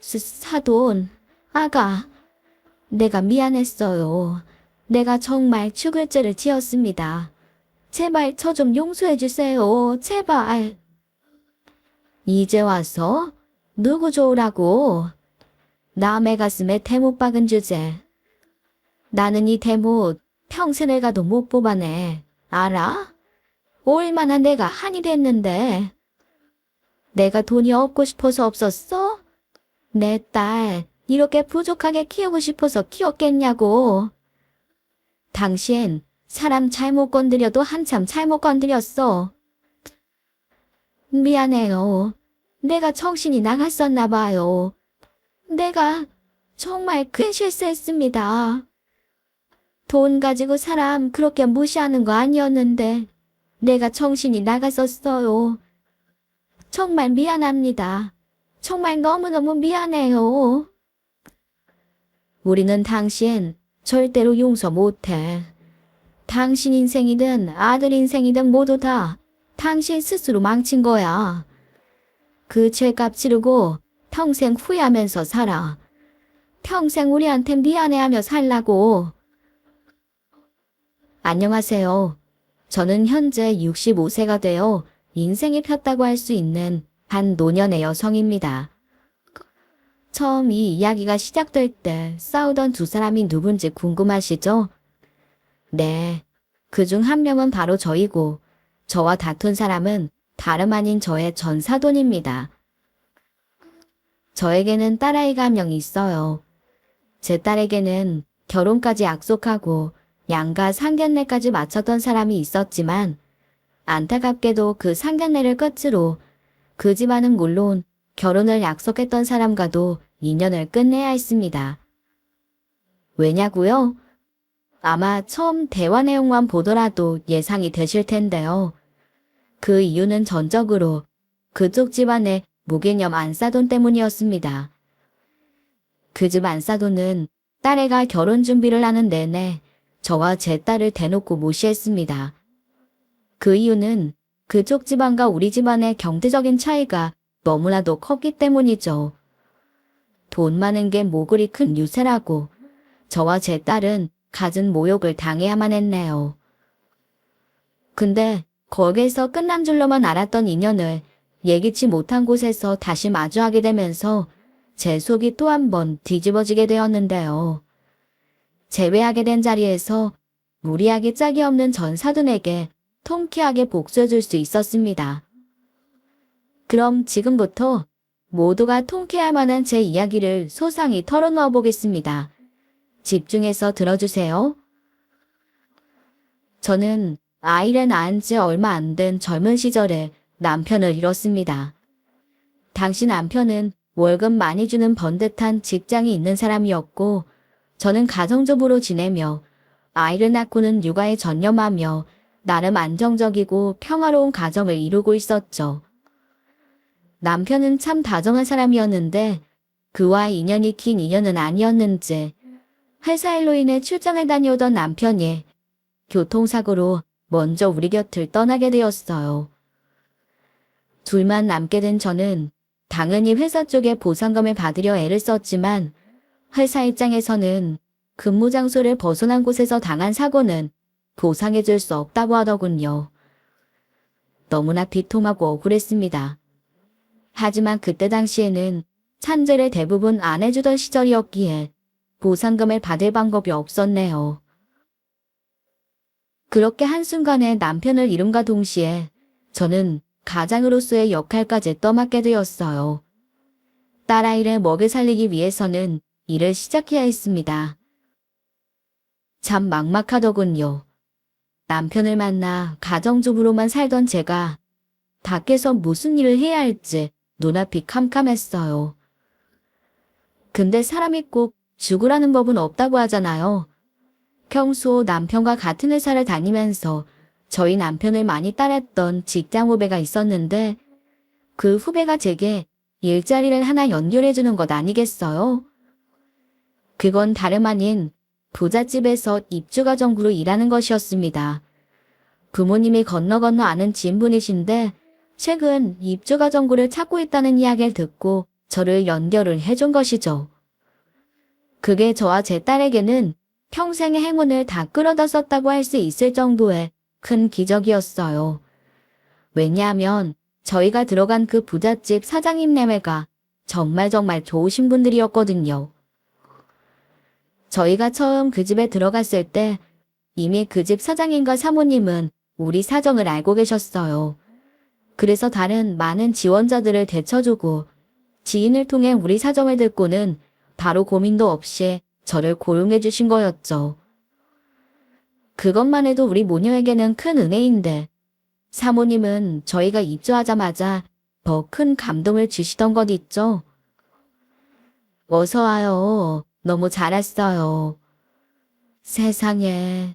사돈, 아가, 내가 미안했어요. 내가 정말 죽을 죄를 지었습니다. 제발 저 좀 용서해 주세요. 제발. 이제 와서 누구 좋으라고? 남의 가슴에 대못 박은 주제. 나는 이 대못 평생을 가도 못 뽑아내. 알아? 얼마나 내가 한이 됐는데. 내가 돈이 없고 싶어서 없었어? 내 딸 이렇게 부족하게 키우고 싶어서 키웠겠냐고. 당신 사람 잘못 건드려도 한참 잘못 건드렸어. 미안해요. 내가 정신이 나갔었나 봐요. 내가 정말 큰 실수했습니다. 돈 가지고 사람 그렇게 무시하는 거 아니었는데 내가 정신이 나갔었어요. 정말 미안합니다. 정말 너무너무 미안해요. 우리는 당신 절대로 용서 못해. 당신 인생이든 아들 인생이든 모두 다 당신 스스로 망친 거야. 그 죄값 치르고 평생 후회하면서 살아. 평생 우리한테 미안해하며 살라고. 안녕하세요. 저는 현재 65세가 되어 인생이 폈다고 할 수 있는 한 노년의 여성입니다. 처음 이 이야기가 시작될 때 싸우던 두 사람이 누군지 궁금하시죠? 네, 그중 한 명은 바로 저이고 저와 다툰 사람은 다름 아닌 저의 전 사돈입니다. 저에게는 딸아이가 한 명 있어요. 제 딸에게는 결혼까지 약속하고 양가 상견례까지 마쳤던 사람이 있었지만 안타깝게도 그 상견례를 끝으로 그 집안은 물론 결혼을 약속했던 사람과도 인연을 끝내야 했습니다. 왜냐고요? 아마 처음 대화 내용만 보더라도 예상이 되실 텐데요. 그 이유는 전적으로 그쪽 집안의 무개념 안사돈 때문이었습니다. 그 집 안사돈은 딸애가 결혼 준비를 하는 내내 저와 제 딸을 대놓고 무시했습니다. 그 이유는 그쪽 집안과 우리 집안의 경제적인 차이가 너무나도 컸기 때문이죠. 돈 많은 게 모글이 큰 유세라고 저와 제 딸은 갖은 모욕을 당해야만 했네요. 근데 거기에서 끝난 줄로만 알았던 인연을 예기치 못한 곳에서 다시 마주하게 되면서 제 속이 또 한 번 뒤집어지게 되었는데요. 재회하게 된 자리에서 무리하게 짝이 없는 전 사돈에게 통쾌하게 복수해줄 수 있었습니다. 그럼 지금부터 모두가 통쾌할 만한 제 이야기를 소상히 털어놓아 보겠습니다. 집중해서 들어주세요. 저는 아이를 낳은 지 얼마 안 된 젊은 시절에 남편을 잃었습니다. 당시 남편은 월급 많이 주는 번듯한 직장이 있는 사람이었고 저는 가정주부로 지내며 아이를 낳고는 육아에 전념하며 나름 안정적이고 평화로운 가정을 이루고 있었죠. 남편은 참 다정한 사람이었는데 그와 인연이 긴 인연은 아니었는지 회사 일로 인해 출장을 다녀오던 남편이 교통사고로 먼저 우리 곁을 떠나게 되었어요. 둘만 남게 된 저는 당연히 회사 쪽에 보상금을 받으려 애를 썼지만 회사 입장에서는 근무 장소를 벗어난 곳에서 당한 사고는 보상해줄 수 없다고 하더군요. 너무나 비통하고 억울했습니다. 하지만 그때 당시에는 산재를 대부분 안 해주던 시절이었기에 보상금을 받을 방법이 없었네요. 그렇게 한순간에 남편을 잃음과 동시에 저는 가장으로서의 역할까지 떠맡게 되었어요. 딸아이를 먹여 살리기 위해서는 일을 시작해야 했습니다. 참 막막하더군요. 남편을 만나 가정주부로만 살던 제가 밖에서 무슨 일을 해야 할지 눈앞이 캄캄했어요. 근데 사람이 꼭 죽으라는 법은 없다고 하잖아요. 평소 남편과 같은 회사를 다니면서 저희 남편을 많이 따랐던 직장 후배가 있었는데 그 후배가 제게 일자리를 하나 연결해주는 것 아니겠어요? 그건 다름 아닌 부잣집에서 입주가정부로 일하는 것이었습니다. 부모님이 건너 아는 지인분이신데 최근 입주가 정보를 찾고 있다는 이야기를 듣고 저를 연결을 해준 것이죠. 그게 저와 제 딸에게는 평생의 행운을 다 끌어다 썼다고 할 수 있을 정도의 큰 기적이었어요. 왜냐하면 저희가 들어간 그 부잣집 사장님네매가 정말 좋으신 분들이었거든요. 저희가 처음 그 집에 들어갔을 때 이미 그 집 사장님과 사모님은 우리 사정을 알고 계셨어요. 그래서 다른 많은 지원자들을 대처주고 지인을 통해 우리 사정을 듣고는 바로 고민도 없이 저를 고용해 주신 거였죠. 그것만 해도 우리 모녀에게는 큰 은혜인데 사모님은 저희가 입주하자마자 더 큰 감동을 주시던 것 있죠. 어서 와요. 너무 잘 왔어요. 세상에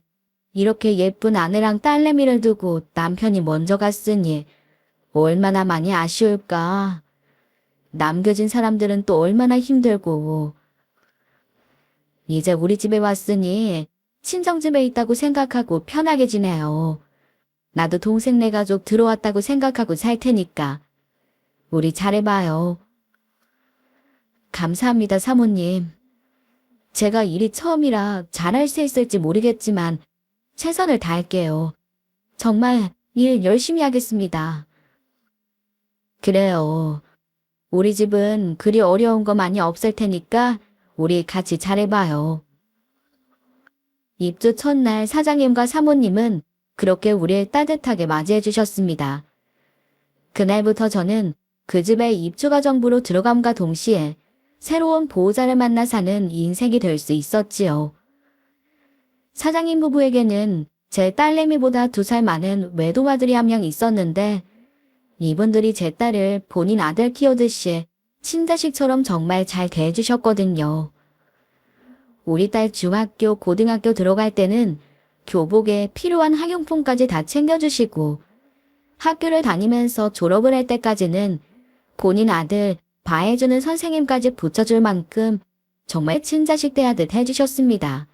이렇게 예쁜 아내랑 딸내미를 두고 남편이 먼저 갔으니 얼마나 많이 아쉬울까. 남겨진 사람들은 또 얼마나 힘들고. 이제 우리 집에 왔으니 친정집에 있다고 생각하고 편하게 지내요. 나도 동생네 가족 들어왔다고 생각하고 살 테니까. 우리 잘해봐요. 감사합니다, 사모님. 제가 일이 처음이라 잘할 수 있을지 모르겠지만 최선을 다할게요. 정말 일 열심히 하겠습니다. 그래요. 우리 집은 그리 어려운 거 많이 없을 테니까 우리 같이 잘해봐요. 입주 첫날 사장님과 사모님은 그렇게 우리를 따뜻하게 맞이해 주셨습니다. 그날부터 저는 그 집에 입주가 정부로 들어감과 동시에 새로운 보호자를 만나 사는 인생이 될 수 있었지요. 사장님 부부에게는 제 딸내미보다 2살 많은 외동아들이 한 명 있었는데 이분들이 제 딸을 본인 아들 키우듯이 친자식처럼 정말 잘 대해주셨거든요. 우리 딸 중학교, 고등학교 들어갈 때는 교복에 필요한 학용품까지 다 챙겨주시고 학교를 다니면서 졸업을 할 때까지는 본인 아들 봐해주는 선생님까지 붙여줄 만큼 정말 친자식 대하듯 해주셨습니다.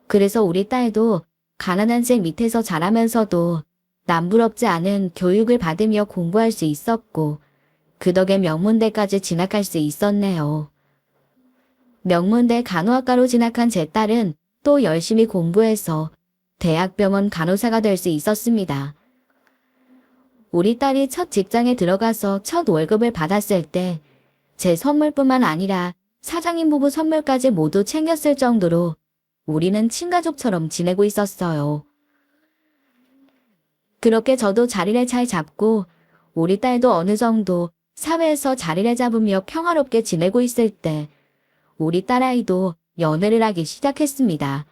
그래서 우리 딸도 가난한 제 밑에서 자라면서도 남부럽지 않은 교육을 받으며 공부할 수 있었고 그 덕에 명문대까지 진학할 수 있었네요. 명문대 간호학과로 진학한 제 딸은 또 열심히 공부해서 대학병원 간호사가 될 수 있었습니다. 우리 딸이 첫 직장에 들어가서 첫 월급을 받았을 때 제 선물뿐만 아니라 사장님 부부 선물까지 모두 챙겼을 정도로 우리는 친가족처럼 지내고 있었어요. 그렇게 저도 자리를 잘 잡고 우리 딸도 어느 정도 사회에서 자리를 잡으며 평화롭게 지내고 있을 때 우리 딸아이도 연애를 하기 시작했습니다.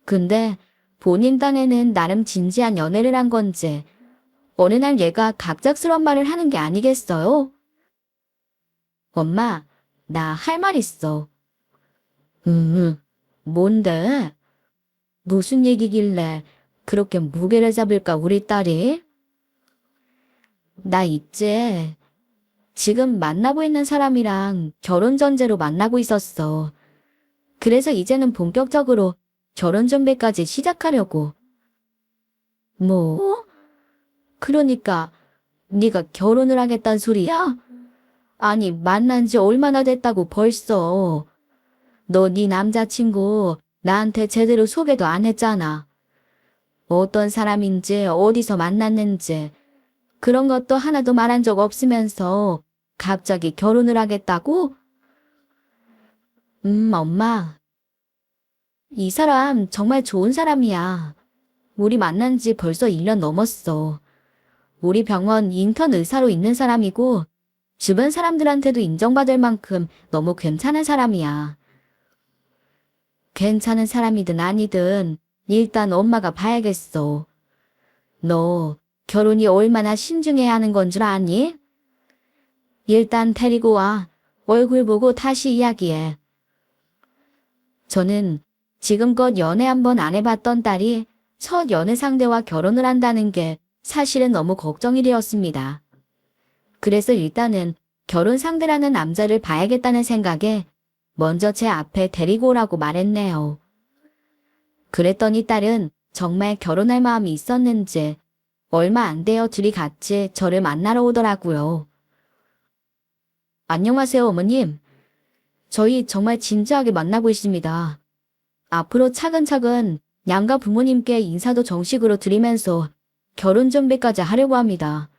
근데 본인 딴에는 나름 진지한 연애를 한 건지 어느 날 얘가 갑작스러운 말을 하는 게 아니겠어요? 엄마, 나 할 말 있어. 뭔데? 무슨 얘기길래 그렇게 무게를 잡을까 우리 딸이? 나 있지. 지금 만나고 있는 사람이랑 결혼 전제로 만나고 있었어. 그래서 이제는 본격적으로 결혼 준비까지 시작하려고. 뭐? 그러니까 네가 결혼을 하겠다는 소리야? 아니 만난 지 얼마나 됐다고 벌써. 너 네 남자친구 나한테 제대로 소개도 안 했잖아. 어떤 사람인지 어디서 만났는지 그런 것도 하나도 말한 적 없으면서 갑자기 결혼을 하겠다고? 엄마. 이 사람 정말 좋은 사람이야. 우리 만난 지 벌써 1년 넘었어. 우리 병원 인턴 의사로 있는 사람이고 주변 사람들한테도 인정받을 만큼 너무 괜찮은 사람이야. 괜찮은 사람이든 아니든 일단 엄마가 봐야겠어. 너 결혼이 얼마나 신중해야 하는 건 줄 아니? 일단 데리고 와. 얼굴 보고 다시 이야기해. 저는 지금껏 연애 한 번 안 해봤던 딸이 첫 연애 상대와 결혼을 한다는 게 사실은 너무 걱정이 되었습니다. 그래서 일단은 결혼 상대라는 남자를 봐야겠다는 생각에 먼저 제 앞에 데리고 오라고 말했네요. 그랬더니 딸은 정말 결혼할 마음이 있었는지 얼마 안 되어 둘이 같이 저를 만나러 오더라고요. 안녕하세요, 어머님. 저희 정말 진지하게 만나고 있습니다. 앞으로 차근차근 양가 부모님께 인사도 정식으로 드리면서 결혼 준비까지 하려고 합니다.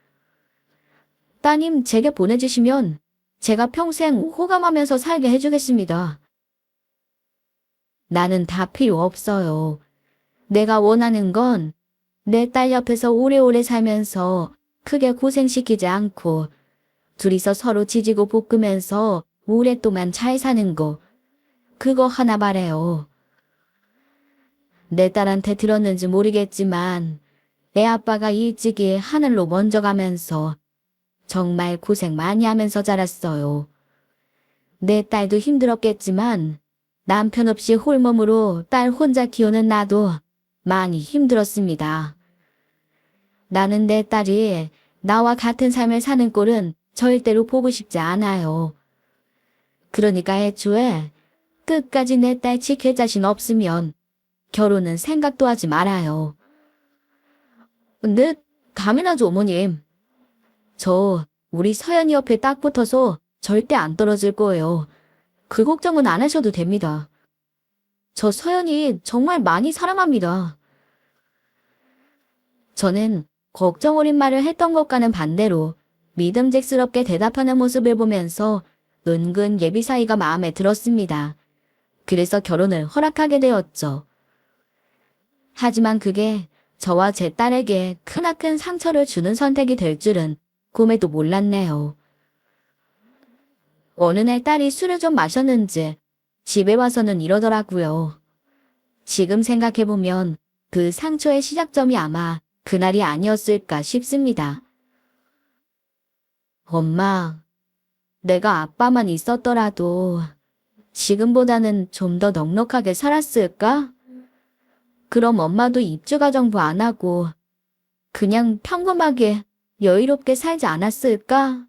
따님 제게 보내주시면 제가 평생 호감하면서 살게 해주겠습니다. 나는 다 필요 없어요. 내가 원하는 건 내 딸 옆에서 오래오래 살면서 크게 고생시키지 않고 둘이서 서로 지지고 볶으면서 오랫동안 잘 사는 거. 그거 하나 바래요. 내 딸한테 들었는지 모르겠지만 애 아빠가 일찍이 하늘로 먼저 가면서 정말 고생 많이 하면서 자랐어요. 내 딸도 힘들었겠지만 남편 없이 홀몸으로 딸 혼자 키우는 나도 많이 힘들었습니다. 나는 내 딸이 나와 같은 삶을 사는 꼴은 절대로 보고 싶지 않아요. 그러니까 애초에 끝까지 내 딸 지킬 자신 없으면 결혼은 생각도 하지 말아요. 근데 당연하죠, 어머님. 저 우리 서연이 옆에 딱 붙어서 절대 안 떨어질 거예요. 그 걱정은 안 하셔도 됩니다. 저 서연이 정말 많이 사랑합니다. 저는 걱정 어린 말을 했던 것과는 반대로 믿음직스럽게 대답하는 모습을 보면서 은근 예비 사이가 마음에 들었습니다. 그래서 결혼을 허락하게 되었죠. 하지만 그게 저와 제 딸에게 크나큰 상처를 주는 선택이 될 줄은 꿈에도 몰랐네요. 어느 날 딸이 술을 좀 마셨는지 집에 와서는 이러더라고요. 지금 생각해보면 그 상처의 시작점이 아마 그날이 아니었을까 싶습니다. 엄마, 내가 아빠만 있었더라도 지금보다는 좀 더 넉넉하게 살았을까? 그럼 엄마도 입주가정부 안 하고 그냥 평범하게 여유롭게 살지 않았을까?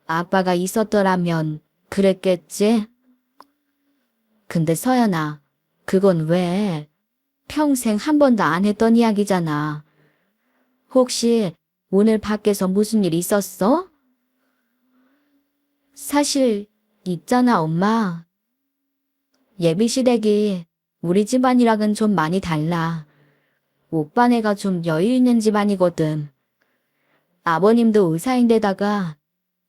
아빠가 있었더라면 그랬겠지? 근데 서연아, 그건 왜? 평생 한 번도 안 했던 이야기잖아. 혹시 오늘 밖에서 무슨 일 있었어? 사실 있잖아, 엄마. 예비 시댁이 우리 집안이랑은 좀 많이 달라. 오빠네가 좀 여유 있는 집안이거든. 아버님도 의사인데다가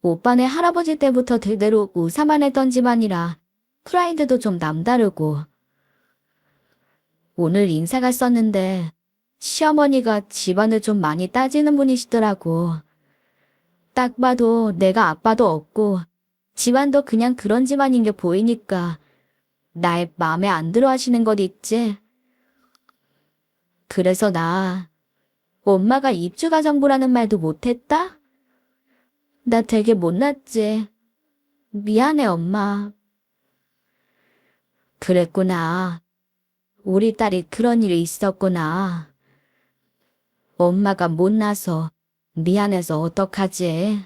오빠네 할아버지 때부터 대대로 의사만 했던 집안이라 프라이드도 좀 남다르고. 오늘 인사 갔었는데 시어머니가 집안을 좀 많이 따지는 분이시더라고. 딱 봐도 내가 아빠도 없고 집안도 그냥 그런 집안인 게 보이니까 날 마음에 안 들어 하시는 것 있지? 그래서 나 엄마가 입주가정부라는 말도 못했다? 나 되게 못났지. 미안해, 엄마. 그랬구나. 우리 딸이 그런 일이 있었구나. 엄마가 못나서 미안해서 어떡하지?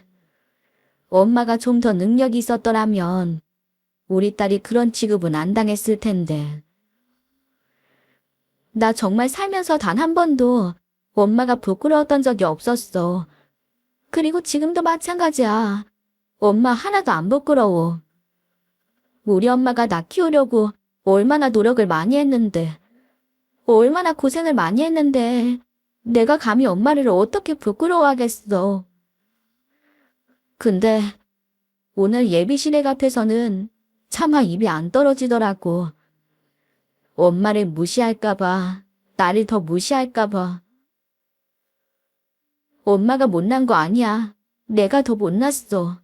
엄마가 좀 더 능력이 있었더라면 우리 딸이 그런 취급은 안 당했을 텐데. 나 정말 살면서 단 한 번도 엄마가 부끄러웠던 적이 없었어. 그리고 지금도 마찬가지야. 엄마 하나도 안 부끄러워. 우리 엄마가 나 키우려고 얼마나 노력을 많이 했는데, 얼마나 고생을 많이 했는데, 내가 감히 엄마를 어떻게 부끄러워하겠어. 근데 오늘 예비시댁 앞에서는 차마 입이 안 떨어지더라고. 엄마를 무시할까봐, 나를 더 무시할까봐. 엄마가 못난 거 아니야. 내가 더 못났어.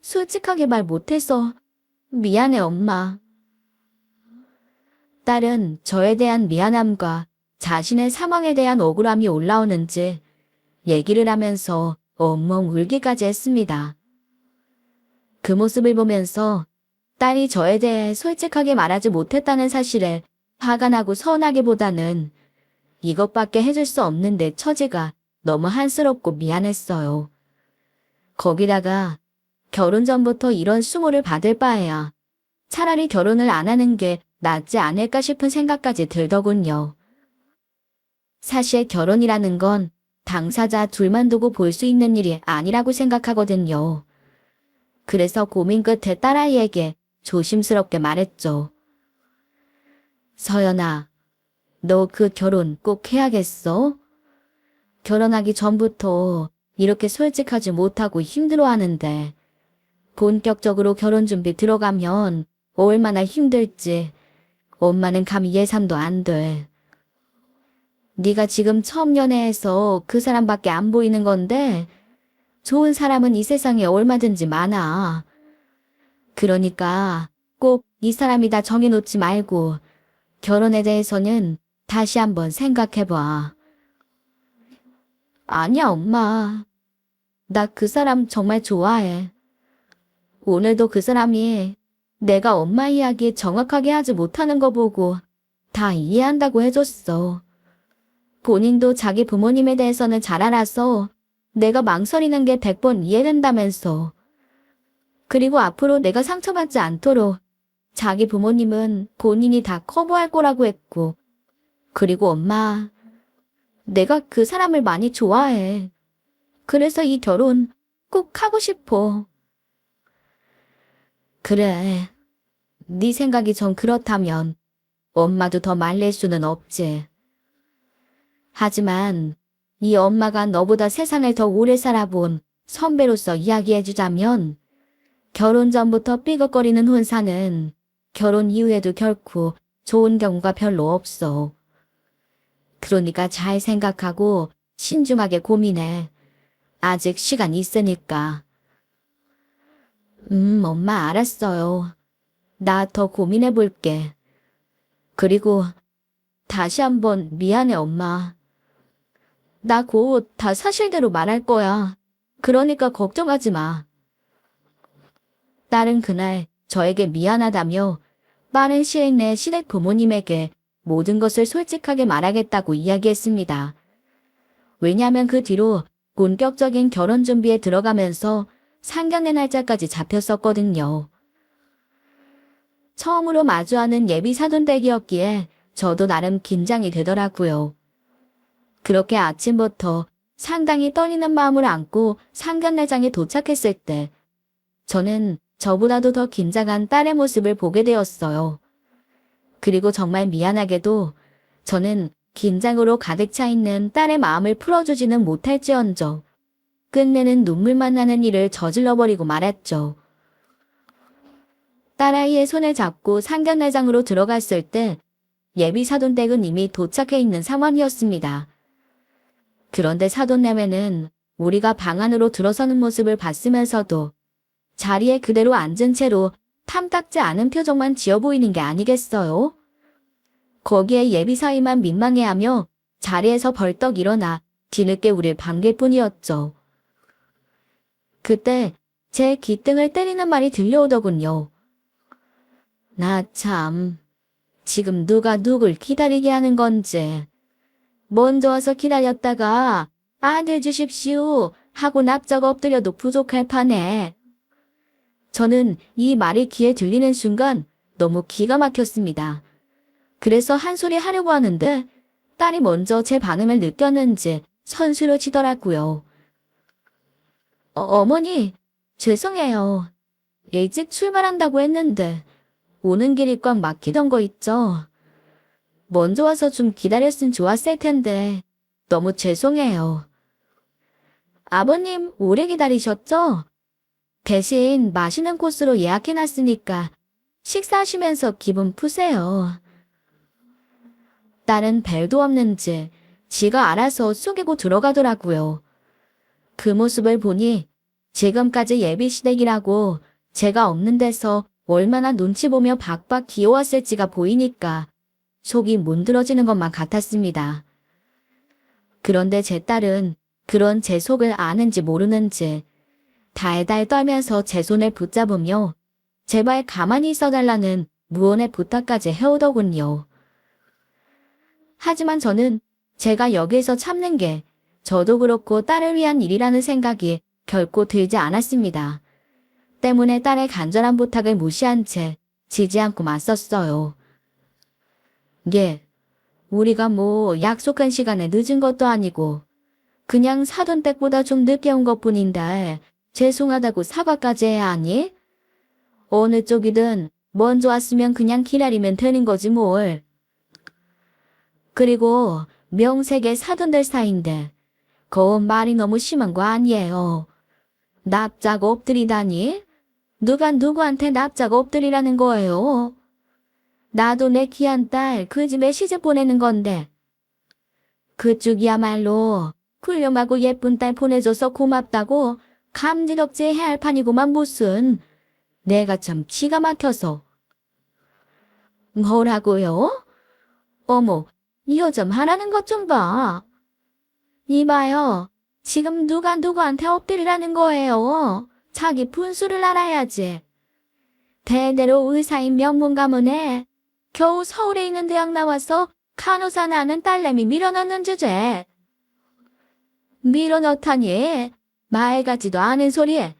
솔직하게 말 못해서 미안해, 엄마. 딸은 저에 대한 미안함과 자신의 상황에 대한 억울함이 올라오는지 얘기를 하면서 엉엉 울기까지 했습니다. 그 모습을 보면서 딸이 저에 대해 솔직하게 말하지 못했다는 사실에 화가 나고 서운하기보다는 이것밖에 해줄 수 없는 내 처지가 너무 한스럽고 미안했어요. 거기다가 결혼 전부터 이런 수모를 받을 바에야 차라리 결혼을 안 하는 게 낫지 않을까 싶은 생각까지 들더군요. 사실 결혼이라는 건 당사자 둘만 두고 볼 수 있는 일이 아니라고 생각하거든요. 그래서 고민 끝에 딸아이에게 조심스럽게 말했죠. 서연아, 너 그 결혼 꼭 해야겠어? 결혼하기 전부터 이렇게 솔직하지 못하고 힘들어하는데 본격적으로 결혼 준비 들어가면 얼마나 힘들지 엄마는 감히 예상도 안 돼. 네가 지금 처음 연애해서 그 사람밖에 안 보이는 건데 좋은 사람은 이 세상에 얼마든지 많아. 그러니까 꼭 이 사람이다 정해놓지 말고 결혼에 대해서는 다시 한번 생각해봐. 아니야, 엄마. 나 그 사람 정말 좋아해. 오늘도 그 사람이 내가 엄마 이야기 정확하게 하지 못하는 거 보고 다 이해한다고 해줬어. 본인도 자기 부모님에 대해서는 잘 알아서 내가 망설이는 게 100번 이해된다면서. 그리고 앞으로 내가 상처받지 않도록 자기 부모님은 본인이 다 커버할 거라고 했고. 그리고 엄마, 내가 그 사람을 많이 좋아해. 그래서 이 결혼 꼭 하고 싶어. 그래, 네 생각이 전 그렇다면 엄마도 더 말릴 수는 없지. 하지만 이 엄마가 너보다 세상을 더 오래 살아본 선배로서 이야기해주자면 결혼 전부터 삐걱거리는 혼사는 결혼 이후에도 결코 좋은 경우가 별로 없어. 그러니까 잘 생각하고 신중하게 고민해. 아직 시간 있으니까. 엄마 알았어요. 나 더 고민해 볼게. 그리고 다시 한번 미안해, 엄마. 나 곧 다 사실대로 말할 거야. 그러니까 걱정하지 마. 딸은 그날 저에게 미안하다며 빠른 시일 내 시댁 부모님에게 모든 것을 솔직하게 말하겠다고 이야기했습니다. 왜냐하면 그 뒤로 본격적인 결혼 준비에 들어가면서 상견례 날짜까지 잡혔었거든요. 처음으로 마주하는 예비 사돈댁이었기에 저도 나름 긴장이 되더라고요. 그렇게 아침부터 상당히 떨리는 마음을 안고 상견례장에 도착했을 때 저는 저보다도 더 긴장한 딸의 모습을 보게 되었어요. 그리고 정말 미안하게도 저는 긴장으로 가득 차 있는 딸의 마음을 풀어주지는 못할지언정 끝내는 눈물만 나는 일을 저질러버리고 말았죠. 딸아이의 손을 잡고 상견례장으로 들어갔을 때 예비 사돈댁은 이미 도착해 있는 상황이었습니다. 그런데 사돈내외는 우리가 방 안으로 들어서는 모습을 봤으면서도 자리에 그대로 앉은 채로 탐탁지 않은 표정만 지어 보이는 게 아니겠어요? 거기에 예비사위만 민망해하며 자리에서 벌떡 일어나 뒤늦게 우릴 반길 뿐이었죠. 그때 제 귓등을 때리는 말이 들려오더군요. 나 참, 지금 누가 누굴 기다리게 하는 건지. 먼저 와서 기다렸다가 아들 주십시오 하고 납작 엎드려도 부족할 판에. 저는 이 말이 귀에 들리는 순간 너무 기가 막혔습니다. 그래서 한 소리 하려고 하는데 딸이 먼저 제 반응을 느꼈는지 선수를 치더라고요. 어머니, 죄송해요. 일찍 출발한다고 했는데 오는 길이 꽉 막히던 거 있죠? 먼저 와서 좀 기다렸으면 좋았을 텐데 너무 죄송해요. 아버님 오래 기다리셨죠? 대신 맛있는 코스로 예약해놨으니까 식사하시면서 기분 푸세요. 딸은 벨도 없는지 지가 알아서 속이고 들어가더라고요. 그 모습을 보니 지금까지 예비시댁이라고 제가 없는 데서 얼마나 눈치 보며 박박 기어왔을지가 보이니까 속이 문드러지는 것만 같았습니다. 그런데 제 딸은 그런 제 속을 아는지 모르는지 달달 떨면서 제 손을 붙잡으며 제발 가만히 있어달라는 무언의 부탁까지 해오더군요. 하지만 저는 제가 여기에서 참는 게 저도 그렇고 딸을 위한 일이라는 생각이 결코 들지 않았습니다. 때문에 딸의 간절한 부탁을 무시한 채 지지 않고 맞섰어요. 예, 우리가 뭐 약속한 시간에 늦은 것도 아니고 그냥 사돈 댁보다 좀 늦게 온 것뿐인데 죄송하다고 사과까지 해야 하니? 어느 쪽이든 먼저 왔으면 그냥 기다리면 되는 거지 뭘. 그리고 명색의 사돈들 사이인데 그건 말이 너무 심한 거 아니에요. 납작 엎드리다니? 누가 누구한테 납작 엎드리라는 거예요? 나도 내 귀한 딸 그 집에 시집 보내는 건데. 그쪽이야말로 훌륭하고 예쁜 딸 보내줘서 고맙다고 감지덕지 해야 할 판이구만 무슨. 내가 참 기가 막혀서. 뭐라고요? 어머, 이거 좀 하라는 것 좀 봐. 이봐요. 지금 누가 누구한테 엎드리라는 거예요. 자기 분수를 알아야지. 대대로 의사인 명문 가문에 겨우 서울에 있는 대학 나와서 간호사 나는 딸내미 밀어넣는 주제. 밀어넣다니 말 같지도 않은 소리에.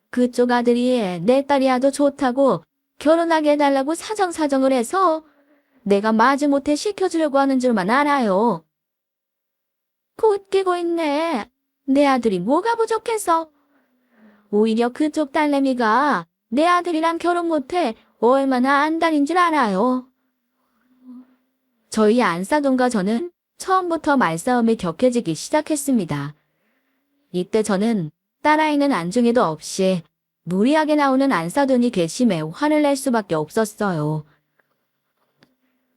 그쪽 아들이 내 딸이 아도 좋다고 결혼하게 해달라고 사정사정을 해서 내가 마지못해 시켜주려고 하는 줄만 알아요. 웃기고 있네. 내 아들이 뭐가 부족해서. 오히려 그쪽 딸내미가 내 아들이랑 결혼 못해 얼마나 안달인 줄 알아요. 저희 안사돈과 저는 처음부터 말싸움이 격해지기 시작했습니다. 이때 저는 딸아이는 안중에도 없이 무리하게 나오는 안사돈이 괘씸해 화를 낼 수밖에 없었어요.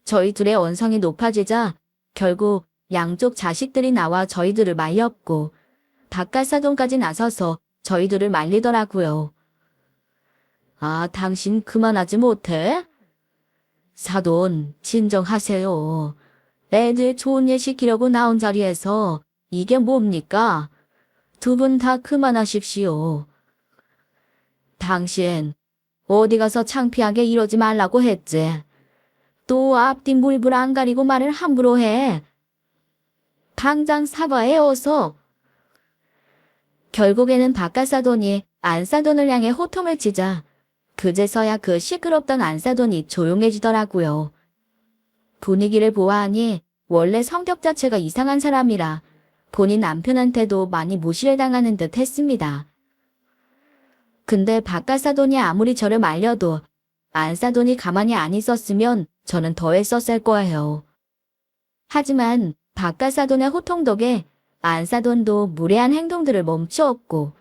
저희 둘의 언성이 높아지자 결국 양쪽 자식들이 나와 저희들을 말렸고 바깥사돈까지 나서서 저희들을 말리더라고요. 아, 당신 그만하지 못해? 사돈, 진정하세요. 애들 좋은 일 시키려고 나온 자리에서 이게 뭡니까? 두 분 다 그만하십시오. 당신, 어디 가서 창피하게 이러지 말라고 했지. 또 앞뒤 물불 안 가리고 말을 함부로 해. 당장 사과해 어서. 결국에는 바깥사돈이 안사돈을 향해 호통을 치자 그제서야 그 시끄럽던 안사돈이 조용해지더라고요. 분위기를 보아하니 원래 성격 자체가 이상한 사람이라 본인 남편한테도 많이 무시를 당하는 듯 했습니다. 근데 바깥사돈이 아무리 저를 말려도 안사돈이 가만히 안 있었으면 저는 더 했었을 거예요. 하지만 바깥사돈의 호통 덕에 안사돈도 무례한 행동들을 멈추었고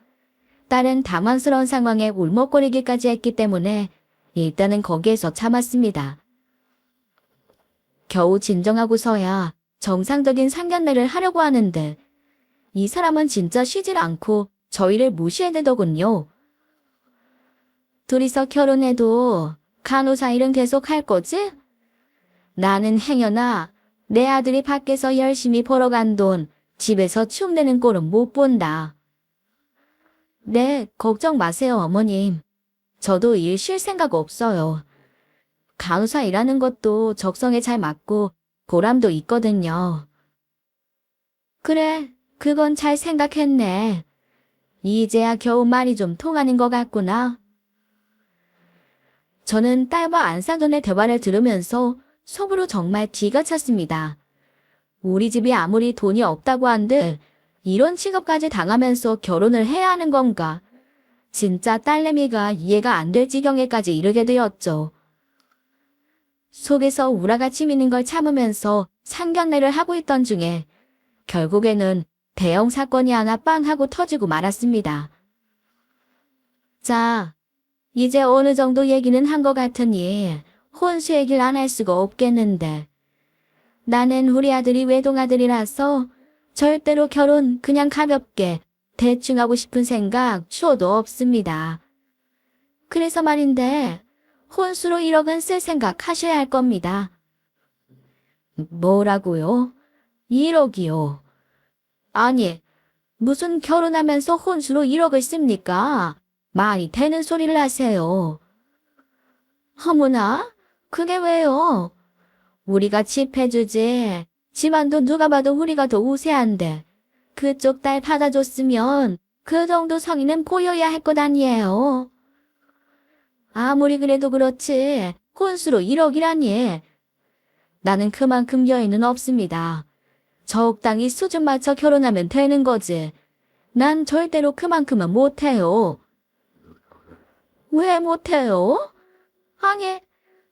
딸은 당황스러운 상황에 울먹거리기까지 했기 때문에 일단은 거기에서 참았습니다. 겨우 진정하고서야 정상적인 상견례를 하려고 하는데 이 사람은 진짜 쉬질 않고 저희를 무시해대더군요. 둘이서 결혼해도 간호사 일은 계속 할 거지? 나는 행여나 내 아들이 밖에서 열심히 벌어간 돈 집에서 축내는 꼴은 못 본다. 네, 걱정 마세요, 어머님. 저도 일 쉴 생각 없어요. 간호사 일하는 것도 적성에 잘 맞고 보람도 있거든요. 그래, 그건 잘 생각했네. 이제야 겨우 말이 좀 통하는 것 같구나. 저는 딸과 안사돈의 대화를 들으면서 속으로 정말 기가 찼습니다. 우리 집이 아무리 돈이 없다고 한들 이런 취급까지 당하면서 결혼을 해야 하는 건가? 진짜 딸내미가 이해가 안 될 지경에까지 이르게 되었죠. 속에서 우라가 치미는 걸 참으면서 상견례를 하고 있던 중에 결국에는 대형 사건이 하나 빵 하고 터지고 말았습니다. 자, 이제 어느 정도 얘기는 한 것 같으니 혼수 얘기를 안 할 수가 없겠는데 나는 우리 아들이 외동아들이라서 절대로 결혼 그냥 가볍게 대충 하고 싶은 생각 추워도 없습니다. 그래서 말인데 혼수로 1억은 쓸 생각 하셔야 할 겁니다. 뭐라고요? 1억이요? 아니, 무슨 결혼하면서 혼수로 1억을 씁니까? 말이 되는 소리를 하세요. 어머나, 그게 왜요? 우리가 집 해주지. 집안도 누가 봐도 우리가 더 우세한데 그쪽 딸 받아줬으면 그 정도 성의는 보여야 할 것 아니에요. 아무리 그래도 그렇지 혼수로 1억이라니. 나는 그만큼 여유는 없습니다. 적당히 수준 맞춰 결혼하면 되는 거지. 난 절대로 그만큼은 못해요. 왜 못해요? 아니,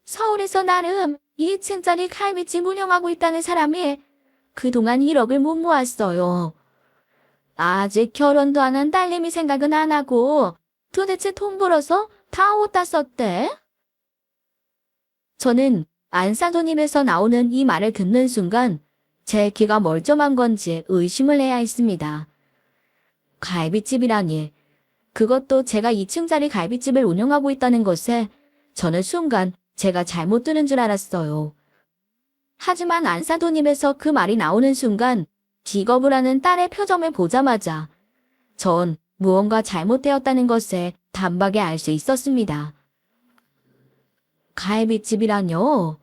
서울에서 나름 2층짜리 갈비집 운영하고 있다는 사람이 그동안 1억을 못 모았어요. 아직 결혼도 안 한 딸내미 생각은 안 하고 도대체 돈 벌어서 다 어디다 썼대? 저는 안사도님에서 나오는 이 말을 듣는 순간 제 귀가 멀쩡한 건지 의심을 해야 했습니다. 갈비집이라니. 그것도 제가 2층짜리 갈비집을 운영하고 있다는 것에 저는 순간 제가 잘못 들은 줄 알았어요. 하지만 안사도님에서 그 말이 나오는 순간 기겁을 하는 딸의 표정을 보자마자 전 무언가 잘못되었다는 것에 단박에 알 수 있었습니다. 갈비집이라뇨?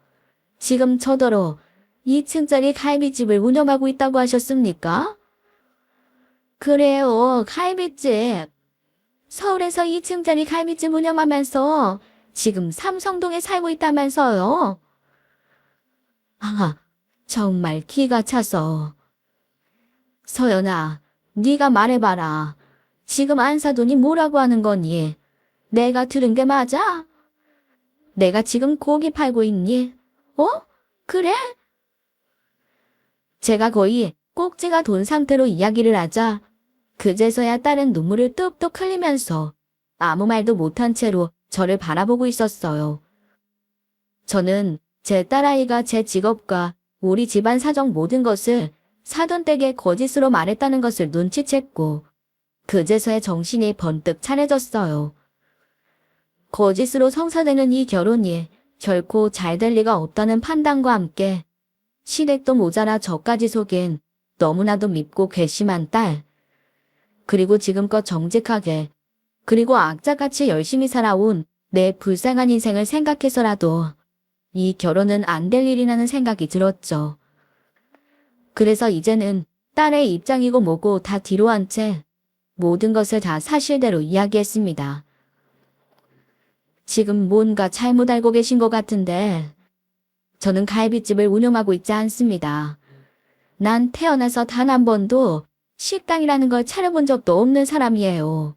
지금 저더러 2층짜리 갈비집을 운영하고 있다고 하셨습니까? 그래요, 갈비집. 서울에서 2층짜리 갈비집 운영하면서 지금 삼성동에 살고 있다면서요. 아, 정말 기가 차서. 서연아, 네가 말해봐라. 지금 안사돈이 뭐라고 하는 거니? 내가 들은 게 맞아? 내가 지금 고기 팔고 있니? 어? 그래? 제가 거의 꼭지가 돈 상태로 이야기를 하자 그제서야 딸은 눈물을 뚝뚝 흘리면서 아무 말도 못한 채로 저를 바라보고 있었어요. 저는 제 딸아이가 제 직업과 우리 집안 사정 모든 것을 사돈댁에 거짓으로 말했다는 것을 눈치챘고 그제서야 정신이 번뜩 차려졌어요. 거짓으로 성사되는 이 결혼이 결코 잘 될 리가 없다는 판단과 함께 시댁도 모자라 저까지 속인 너무나도 밉고 괘씸한 딸. 그리고 지금껏 정직하게 그리고 악자같이 열심히 살아온 내 불쌍한 인생을 생각해서라도 이 결혼은 안 될 일이라는 생각이 들었죠. 그래서 이제는 딸의 입장이고 뭐고 다 뒤로 한 채 모든 것을 다 사실대로 이야기했습니다. 지금 뭔가 잘못 알고 계신 것 같은데 저는 갈비집을 운영하고 있지 않습니다. 난 태어나서 단 한 번도 식당이라는 걸 차려본 적도 없는 사람이에요.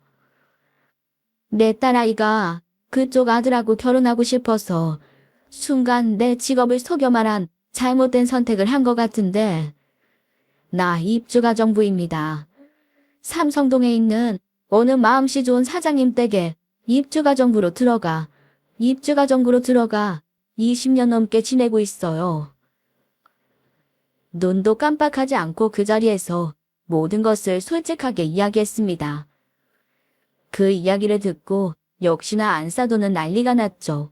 내 딸아이가 그쪽 아들하고 결혼하고 싶어서 순간 내 직업을 속여 말한 잘못된 선택을 한 것 같은데 나 입주가정부입니다. 삼성동에 있는 어느 마음씨 좋은 사장님 댁에 입주가정부로 들어가 20년 넘게 지내고 있어요. 눈도 깜빡하지 않고 그 자리에서 모든 것을 솔직하게 이야기했습니다. 그 이야기를 듣고 역시나 안사돈은 난리가 났죠.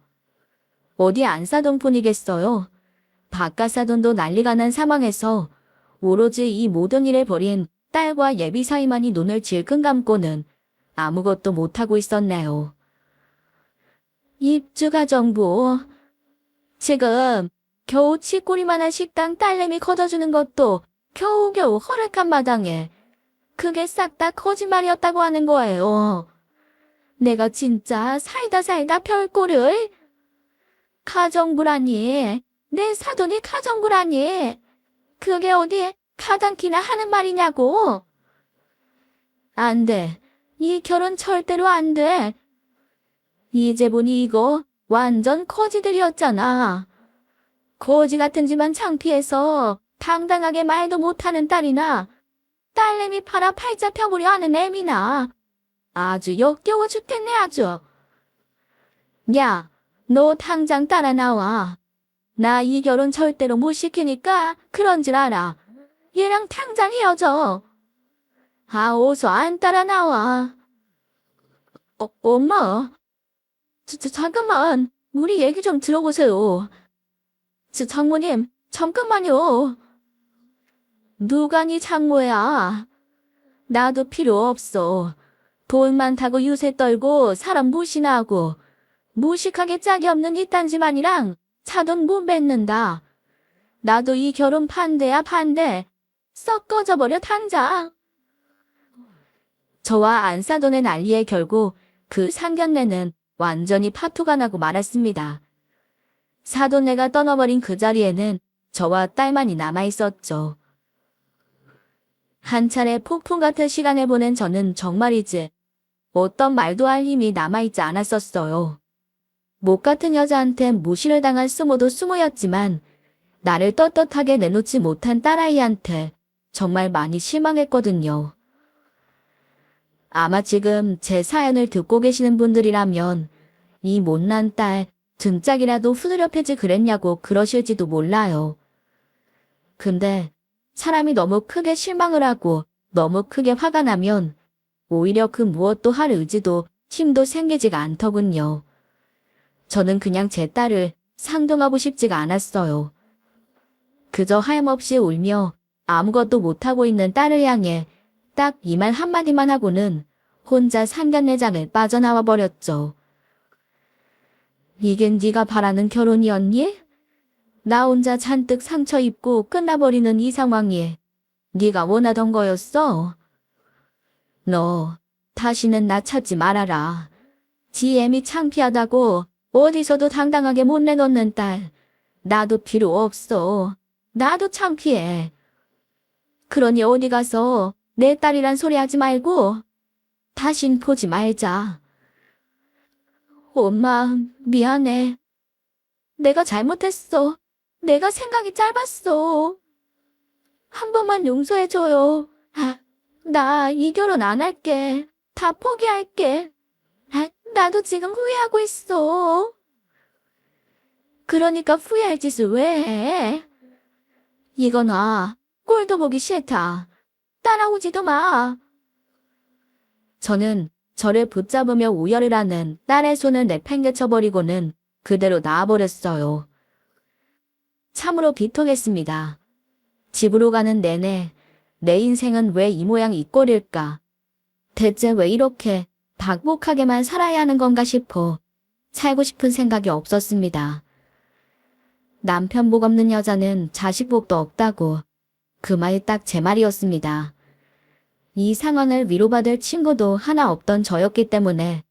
어디 안사돈뿐이겠어요. 바깥사돈도 난리가 난 상황에서 오로지 이 모든 일을 벌인 딸과 예비 사이만이 눈을 질끈 감고는 아무것도 못하고 있었네요. 입주가정부. 지금 겨우 치꼬리만한 식당 딸내미 거저주는 것도 겨우겨우 허락한 마당에 그게 싹 다 거짓말이었다고 하는 거예요. 내가 진짜 살다 별꼴을. 가정부라니. 내 사돈이 가정부라니. 그게 어디 가당키나 하는 말이냐고. 안 돼. 이 결혼 절대로 안 돼. 이제 보니 이거 완전 거지들이었잖아. 거지 같은 집안 창피해서 당당하게 말도 못하는 딸이나 딸내미 팔아 팔자 펴보려 하는 애미나 아주 역겨워 죽겠네 아주. 야, 너 당장 따라 나와. 나 이 결혼 절대로 못 시키니까 그런 줄 알아. 얘랑 당장 헤어져. 아, 어서 안 따라 나와. 엄마. 잠깐만. 우리 얘기 좀 들어보세요. 장모님, 잠깐만요. 누가 네 장모야? 나도 필요 없어. 돈 많다고 유세 떨고 사람 무시나 하고 무식하게 짝이 없는 이딴 집안이랑 사돈 못 맺는다. 나도 이 결혼 반대야 반대. 썩 꺼져버려 당장. 저와 안사돈의 난리에 결국 그 상견례는 완전히 파토가 나고 말았습니다. 사돈네가 떠나버린 그 자리에는 저와 딸만이 남아있었죠. 한 차례 폭풍 같은 시간을 보낸 저는 정말이지 어떤 말도 할 힘이 남아있지 않았었어요. 목 같은 여자한테 무시를 당한 수모도 수모였지만 나를 떳떳하게 내놓지 못한 딸아이한테 정말 많이 실망했거든요. 아마 지금 제 사연을 듣고 계시는 분들이라면 이 못난 딸 등짝이라도 후드려 패지 그랬냐고 그러실지도 몰라요. 근데 사람이 너무 크게 실망을 하고 너무 크게 화가 나면 오히려 그 무엇도 할 의지도 힘도 생기지가 않더군요. 저는 그냥 제 딸을 상동하고 싶지가 않았어요. 그저 하염없이 울며 아무것도 못하고 있는 딸을 향해 딱 이 말 한마디만 하고는 혼자 상견례장을 빠져나와 버렸죠. 이게 네가 바라는 결혼이었니? 나 혼자 잔뜩 상처 입고 끝나버리는 이 상황이 네가 원하던 거였어? 너 다시는 나 찾지 말아라. 지 애미 창피하다고 어디서도 당당하게 못 내놓는 딸 나도 필요 없어. 나도 창피해. 그러니 어디 가서 내 딸이란 소리 하지 말고 다신 보지 말자. 엄마, 미안해. 내가 잘못했어. 내가 생각이 짧았어. 한 번만 용서해줘요. 나 이 결혼 안 할게. 다 포기할게. 나도 지금 후회하고 있어. 그러니까 후회할 짓을 왜 해? 이거 놔. 꼴도 보기 싫다. 따라오지도 마. 저는 저를 붙잡으며 우열을 하는 딸의 손을 내팽개쳐버리고는 그대로 나와버렸어요. 참으로 비통했습니다. 집으로 가는 내내 내 인생은 왜 이 모양 이 꼴일까? 대체 왜 이렇게 박복하게만 살아야 하는 건가 싶어 살고 싶은 생각이 없었습니다. 남편 복 없는 여자는 자식 복도 없다고 그 말이 딱 제 말이었습니다. 이 상황을 위로받을 친구도 하나 없던 저였기 때문에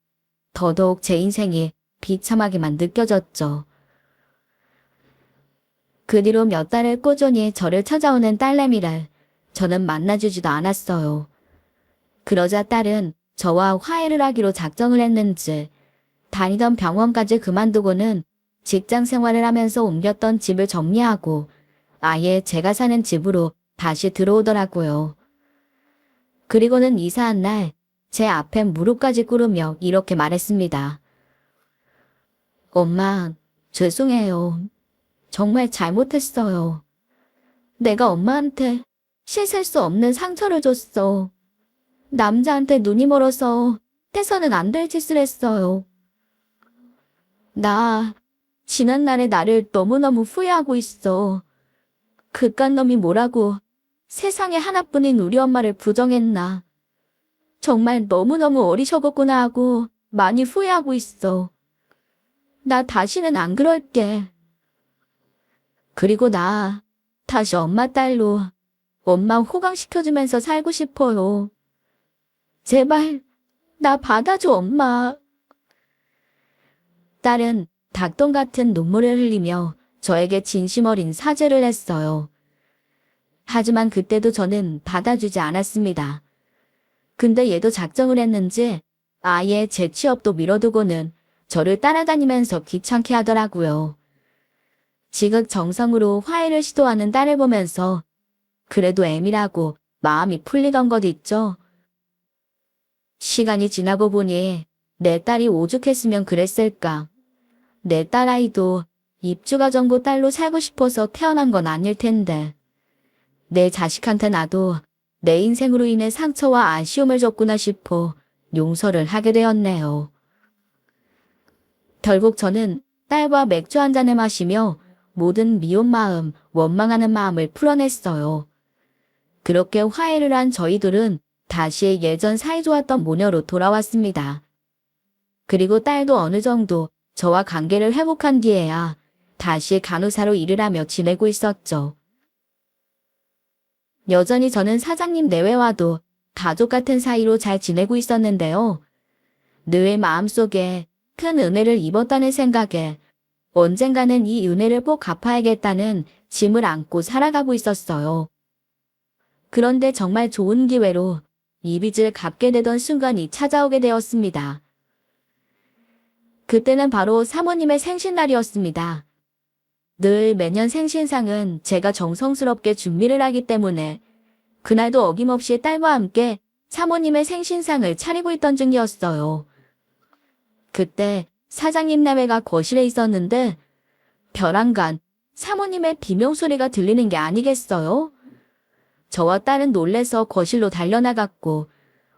더더욱 제 인생이 비참하게만 느껴졌죠. 그 뒤로 몇 달을 꾸준히 저를 찾아오는 딸내미를 저는 만나주지도 않았어요. 그러자 딸은 저와 화해를 하기로 작정을 했는지 다니던 병원까지 그만두고는 직장 생활을 하면서 옮겼던 집을 정리하고 아예 제가 사는 집으로 다시 들어오더라고요. 그리고는 이사한 날 제 앞에 무릎까지 꿇으며 이렇게 말했습니다. 엄마, 죄송해요. 정말 잘못했어요. 내가 엄마한테 씻을 수 없는 상처를 줬어. 남자한테 눈이 멀어서 해서는 안 될 짓을 했어요. 나 지난날의 나를 너무너무 후회하고 있어. 그깟 놈이 뭐라고 세상에 하나뿐인 우리 엄마를 부정했나. 정말 너무너무 어리석었구나 하고 많이 후회하고 있어. 나 다시는 안 그럴게. 그리고 나 다시 엄마 딸로 엄마 호강시켜주면서 살고 싶어요. 제발 나 받아줘 엄마. 딸은 닭똥 같은 눈물을 흘리며 저에게 진심 어린 사죄를 했어요. 하지만 그때도 저는 받아주지 않았습니다. 근데 얘도 작정을 했는지 아예 제 취업도 미뤄두고는 저를 따라다니면서 귀찮게 하더라고요. 지극정성으로 화해를 시도하는 딸을 보면서 그래도 애미라고 마음이 풀리던 것 있죠. 시간이 지나고 보니 내 딸이 오죽했으면 그랬을까. 내 딸아이도 입주가정부 딸로 살고 싶어서 태어난 건 아닐 텐데. 내 자식한테 나도 내 인생으로 인해 상처와 아쉬움을 줬구나 싶어 용서를 하게 되었네요. 결국 저는 딸과 맥주 한 잔을 마시며 모든 미운 마음, 원망하는 마음을 풀어냈어요. 그렇게 화해를 한 저희들은 다시 예전 사이좋았던 모녀로 돌아왔습니다. 그리고 딸도 어느 정도 저와 관계를 회복한 뒤에야 다시 간호사로 일을 하며 지내고 있었죠. 여전히 저는 사장님 내외와도 가족 같은 사이로 잘 지내고 있었는데요. 늘 마음속에 큰 은혜를 입었다는 생각에 언젠가는 이 은혜를 꼭 갚아야겠다는 짐을 안고 살아가고 있었어요. 그런데 정말 좋은 기회로 이 빚을 갚게 되던 순간이 찾아오게 되었습니다. 그때는 바로 사모님의 생신날이었습니다. 늘 매년 생신상은 제가 정성스럽게 준비를 하기 때문에 그날도 어김없이 딸과 함께 사모님의 생신상을 차리고 있던 중이었어요. 그때 사장님 내외가 거실에 있었는데 벼랑간 사모님의 비명소리가 들리는 게 아니겠어요? 저와 딸은 놀래서 거실로 달려나갔고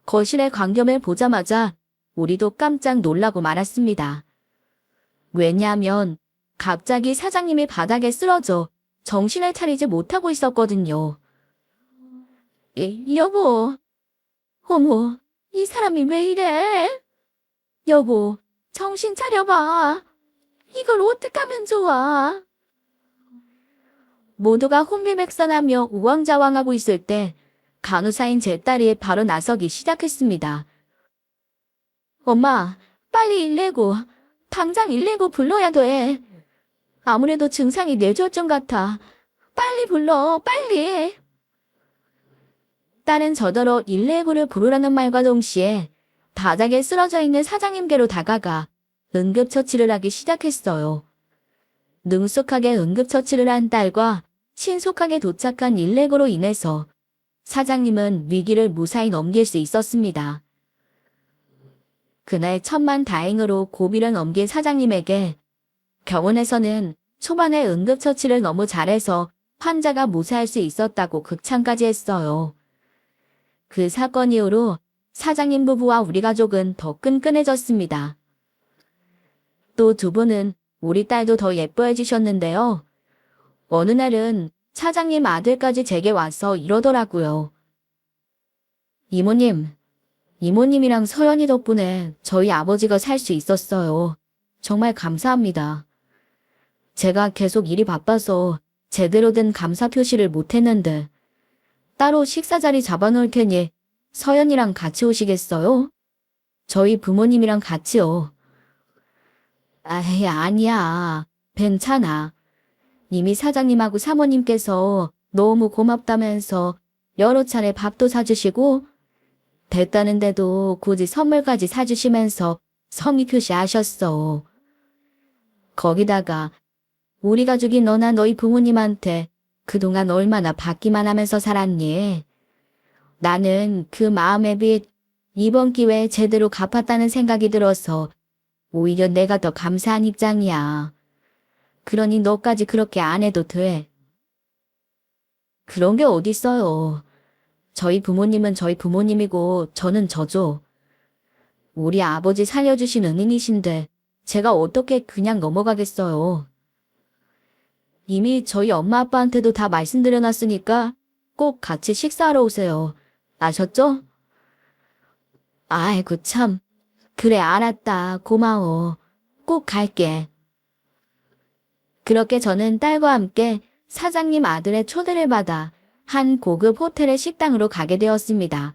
거실의 광경을 보자마자 우리도 깜짝 놀라고 말았습니다. 왜냐하면 갑자기 사장님이 바닥에 쓰러져 정신을 차리지 못하고 있었거든요. 여보, 어머, 이 사람이 왜 이래? 여보, 정신 차려봐. 이걸 어떡하면 좋아? 모두가 혼비백산하며 우왕좌왕하고 있을 때 간호사인 제 딸이 바로 나서기 시작했습니다. 엄마, 빨리 119, 당장 119 불러야 돼. 아무래도 증상이 뇌졸중 같아. 빨리 불러, 빨리. 딸은 저더러 119를 부르라는 말과 동시에 바닥에 쓰러져 있는 사장님께로 다가가 응급처치를 하기 시작했어요. 능숙하게 응급처치를 한 딸과 신속하게 도착한 119로 인해서 사장님은 위기를 무사히 넘길 수 있었습니다. 그날 천만다행으로 고비를 넘긴 사장님에게 병원에서는 초반에 응급처치를 너무 잘해서 환자가 무사할 수 있었다고 극찬까지 했어요. 그 사건 이후로 사장님 부부와 우리 가족은 더 끈끈해졌습니다. 또 두 분은 우리 딸도 더 예뻐해지셨는데요. 어느 날은 사장님 아들까지 제게 와서 이러더라고요. 이모님이랑 서연이 덕분에 저희 아버지가 살 수 있었어요. 정말 감사합니다. 제가 계속 일이 바빠서 제대로 된 감사 표시를 못했는데 따로 식사 자리 잡아놓을 테니 서연이랑 같이 오시겠어요? 저희 부모님이랑 같이요. 아니야. 괜찮아. 이미 사장님하고 사모님께서 너무 고맙다면서 여러 차례 밥도 사주시고 됐다는데도 굳이 선물까지 사주시면서 성의 표시하셨어. 거기다가 우리 가족이 너나 너희 부모님한테 그동안 얼마나 받기만 하면서 살았니? 나는 그 마음의 빚 이번 기회에 제대로 갚았다는 생각이 들어서 오히려 내가 더 감사한 입장이야. 그러니 너까지 그렇게 안 해도 돼. 그런 게 어딨어요. 저희 부모님은 저희 부모님이고 저는 저죠. 우리 아버지 살려주신 은인이신데 제가 어떻게 그냥 넘어가겠어요. 이미 저희 엄마 아빠한테도 다 말씀드려놨으니까 꼭 같이 식사하러 오세요. 아셨죠? 아이고 참. 그래 알았다. 고마워. 꼭 갈게. 그렇게 저는 딸과 함께 사장님 아들의 초대를 받아 한 고급 호텔의 식당으로 가게 되었습니다.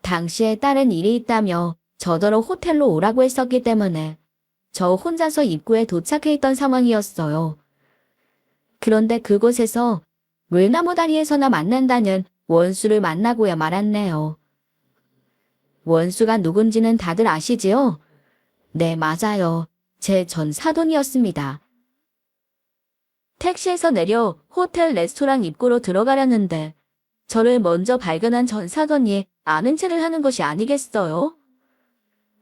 당시에 딸은 일이 있다며 저더러 호텔로 오라고 했었기 때문에 저 혼자서 입구에 도착해 있던 상황이었어요. 그런데 그곳에서 물나무 다리에서나 만난다는 원수를 만나고야 말았네요. 원수가 누군지는 다들 아시지요? 네, 맞아요. 제 전 사돈이었습니다. 택시에서 내려 호텔 레스토랑 입구로 들어가려는데 저를 먼저 발견한 전 사돈이 아는 체를 하는 것이 아니겠어요?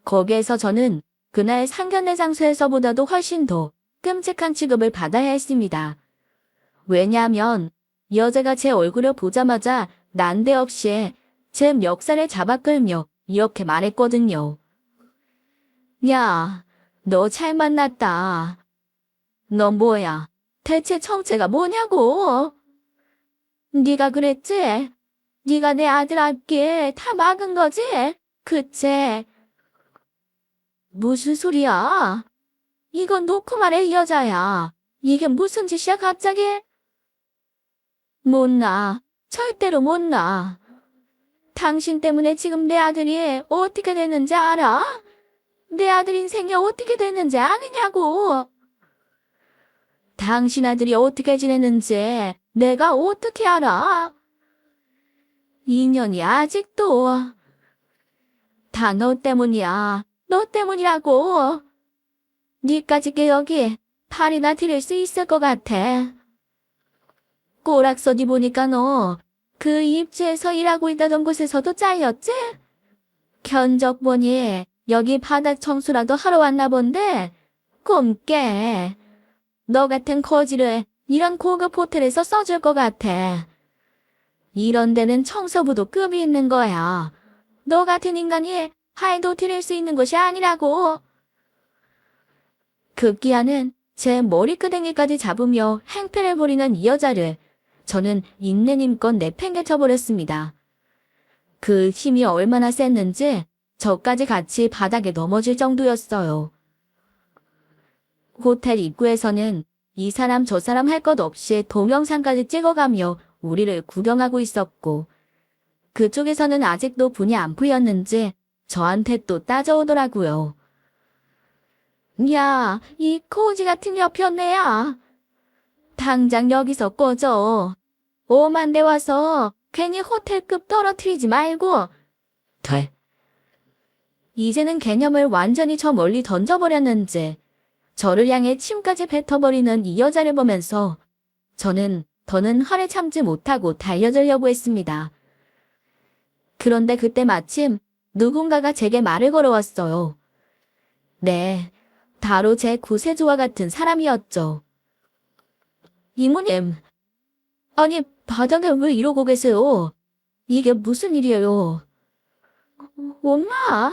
거기에서 저는 그날 상견례 장소에서보다도 훨씬 더 끔찍한 취급을 받아야 했습니다. 왜냐하면 여자가 제 얼굴을 보자마자 난데없이 제 멱살을 잡아 끌며 이렇게 말했거든요. 야, 너 잘 만났다. 너 뭐야? 대체 정체가 뭐냐고? 네가 그랬지? 네가 내 아들 앞길 다 막은 거지? 그치? 무슨 소리야? 이건 놓고 말해 이 여자야. 이게 무슨 짓이야 갑자기? 못 나. 절대로 못 나. 당신 때문에 지금 내 아들이 어떻게 됐는지 알아? 내 아들 인생이 어떻게 됐는지 아느냐고. 당신 아들이 어떻게 지내는지 내가 어떻게 알아? 2년이 아직도. 다 너 때문이야. 너 때문이라고. 니까지 여기 팔이나 들일 수 있을 것 같아. 꼬락서디 보니까 너 그 입지에서 일하고 있다던 곳에서도 잘렸지? 견적 보니 여기 바닥 청소라도 하러 왔나 본데 꼼깨. 너 같은 거지를 이런 고급 호텔에서 써줄 것 같아. 이런 데는 청소부도 급이 있는 거야. 너 같은 인간이 팔도 들일 수 있는 것이 아니라고. 급기야는 제 머리끄댕이까지 잡으며 행패를 부리는 이 여자를 저는 인내님껏 내팽개쳐버렸습니다. 그 힘이 얼마나 셌는지 저까지 같이 바닥에 넘어질 정도였어요. 호텔 입구에서는 이 사람 저 사람 할 것 없이 동영상까지 찍어가며 우리를 구경하고 있었고 그쪽에서는 아직도 분이 안 풀렸는지 저한테 또 따져오더라고요. 야, 이 거지 같은 여편네야. 당장 여기서 꺼져. 오만 대 와서 괜히 호텔급 떨어뜨리지 말고. 돼. 이제는 개념을 완전히 저 멀리 던져버렸는지 저를 향해 침까지 뱉어버리는 이 여자를 보면서 저는 더는 화를 참지 못하고 달려들려고 했습니다. 그런데 그때 마침 누군가가 제게 말을 걸어왔어요. 네, 바로 제 구세주와 같은 사람이었죠. 이모님, 아니 바닥에 왜 이러고 계세요? 이게 무슨 일이에요? 엄마.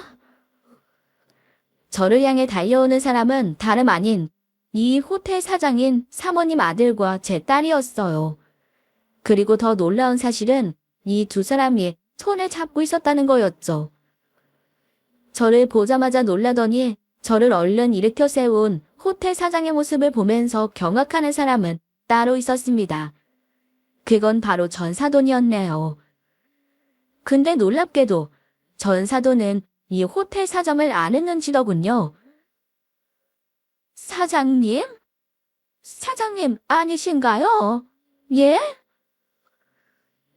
저를 향해 달려오는 사람은 다름 아닌 이 호텔 사장인 사모님 아들과 제 딸이었어요. 그리고 더 놀라운 사실은 이 두 사람이 손을 잡고 있었다는 거였죠. 저를 보자마자 놀라더니 저를 얼른 일으켜 세운 호텔 사장의 모습을 보면서 경악하는 사람은 따로 있었습니다. 그건 바로 전사돈이었네요. 근데 놀랍게도 전사돈은 이 호텔 사장을 아는지더군요. 사장님? 사장님 아니신가요? 예?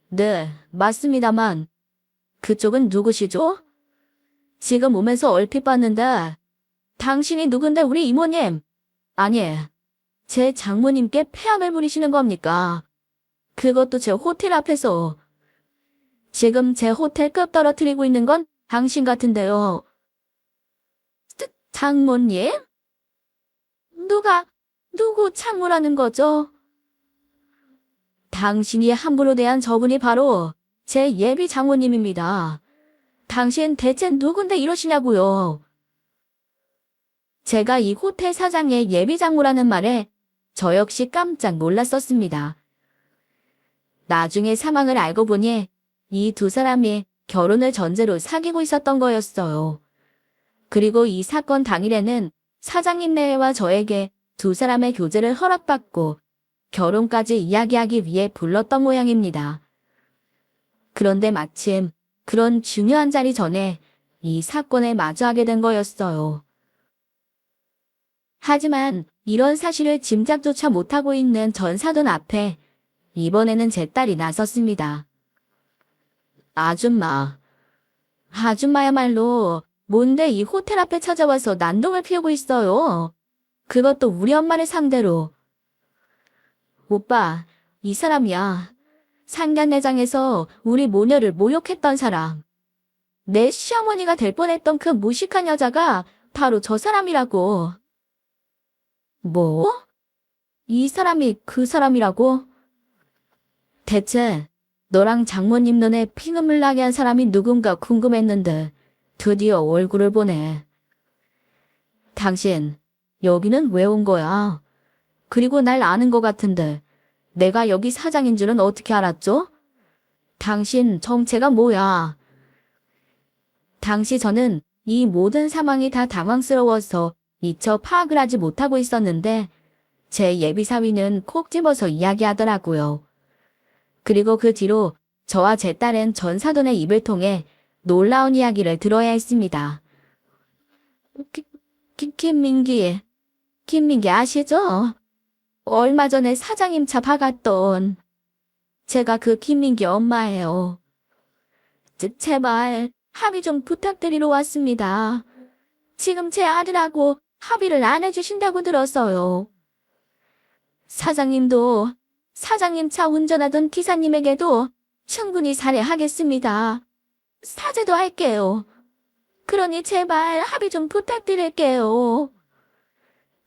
네, 맞습니다만 그쪽은 누구시죠? 지금 오면서 얼핏 봤는데 당신이 누군데 우리 이모님? 아니, 제 장모님께 폐암을 부리시는 겁니까? 그것도 제 호텔 앞에서. 지금 제 호텔급 떨어뜨리고 있는 건 당신 같은데요. 장모님? 누구 장모라는 거죠? 당신이 함부로 대한 저분이 바로 제 예비 장모님입니다. 당신 대체 누군데 이러시냐고요. 제가 이 호텔 사장의 예비 장모라는 말에 저 역시 깜짝 놀랐었습니다. 나중에 상황을 알고 보니 이 두 사람이 결혼을 전제로 사귀고 있었던 거였어요. 그리고 이 사건 당일에는 사장님 내외와 저에게 두 사람의 교제를 허락받고 결혼까지 이야기하기 위해 불렀던 모양입니다. 그런데 마침 그런 중요한 자리 전에 이 사건에 마주하게 된 거였어요. 하지만 이런 사실을 짐작조차 못하고 있는 전사돈 앞에 이번에는 제 딸이 나섰습니다. 아줌마야말로 뭔데 이 호텔 앞에 찾아와서 난동을 피우고 있어요. 그것도 우리 엄마를 상대로. 오빠, 이 사람이야. 상간내장에서 우리 모녀를 모욕했던 사람. 내 시어머니가 될 뻔했던 그 무식한 여자가 바로 저 사람이라고. 뭐? 이 사람이 그 사람이라고? 대체 너랑 장모님 눈에 피눈물 나게 한 사람이 누군가 궁금했는데 드디어 얼굴을 보네. 당신, 여기는 왜 온 거야? 그리고 날 아는 것 같은데 내가 여기 사장인 줄은 어떻게 알았죠? 당신 정체가 뭐야? 당시 저는 이 모든 상황이 다 당황스러워서 미처 파악을 하지 못하고 있었는데 제 예비 사위는 콕 집어서 이야기하더라고요. 그리고 그 뒤로 저와 제 딸은 전사돈의 입을 통해 놀라운 이야기를 들어야 했습니다. 김민기 아시죠? 얼마 전에 사장님 차 박았던 제가 그 김민기 엄마예요. 제발 합의 좀 부탁드리러 왔습니다. 지금 제 아들하고 합의를 안 해주신다고 들었어요. 사장님도 사장님 차 운전하던 기사님에게도 충분히 살해하겠습니다. 사죄도 할게요. 그러니 제발 합의 좀 부탁드릴게요.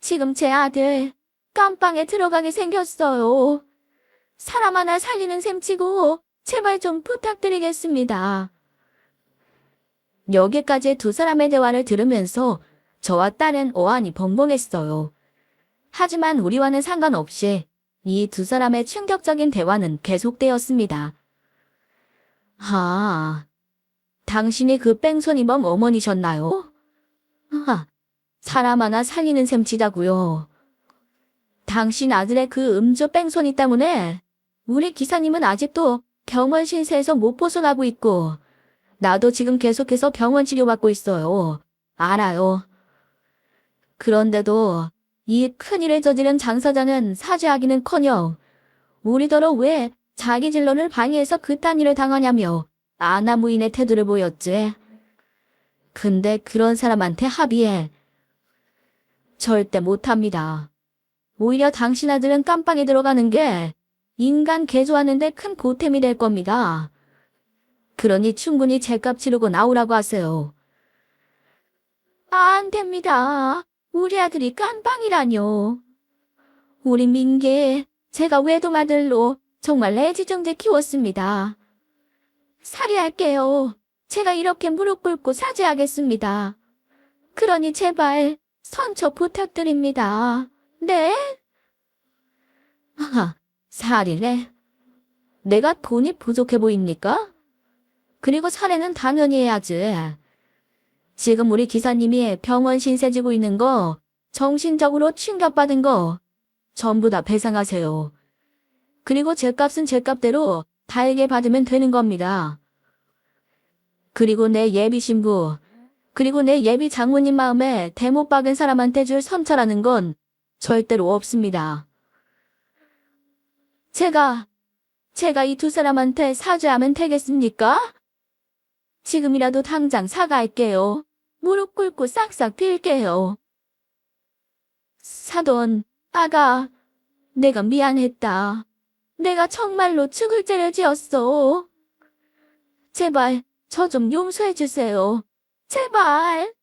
지금 제 아들 깜빵에 들어가게 생겼어요. 사람 하나 살리는 셈치고 제발 좀 부탁드리겠습니다. 여기까지 두 사람의 대화를 들으면서 저와 딸은 어안이 벙벙했어요. 하지만 우리와는 상관없이 이 두 사람의 충격적인 대화는 계속되었습니다. 당신이 그 뺑소니범 어머니셨나요? 사람 하나 살리는 셈치자고요. 당신 아들의 그 음주 뺑소니 때문에 우리 기사님은 아직도 병원 신세에서 못 벗어나고 있고 나도 지금 계속해서 병원 치료받고 있어요. 알아요. 그런데도 이 큰일을 저지른 장 사장은 사죄하기는커녕 우리더러 왜 자기 진론을 방해해서 그딴 일을 당하냐며 아나무인의 태도를 보였지. 근데 그런 사람한테 합의해. 절대 못합니다. 오히려 당신 아들은 깜빵에 들어가는 게 인간 개조하는데 큰 보탬이 될 겁니다. 그러니 충분히 제값 치르고 나오라고 하세요. 안 됩니다. 우리 아들이 깜빵이라뇨. 우리 민기, 제가 외동 아들로 정말 애지중지 키웠습니다. 살해할게요. 제가 이렇게 무릎 꿇고 사죄하겠습니다. 그러니 제발 선처 부탁드립니다. 네? 살인해? 내가 돈이 부족해 보입니까? 그리고 살해는 당연히 해야지. 지금 우리 기사님이 병원 신세 지고 있는 거, 정신적으로 충격받은 거 전부 다 배상하세요. 그리고 제값은 제값대로 달게 받으면 되는 겁니다. 그리고 내 예비 신부, 그리고 내 예비 장모님 마음에 대못 박은 사람한테 줄 선처라는 건 절대로 없습니다. 제가 이 두 사람한테 사죄하면 되겠습니까? 지금이라도 당장 사과할게요. 무릎 꿇고 싹싹 빌게요. 사돈, 아가, 내가 미안했다. 내가 정말로 죽을 죄를 지었어. 제발 저 좀 용서해 주세요. 제발.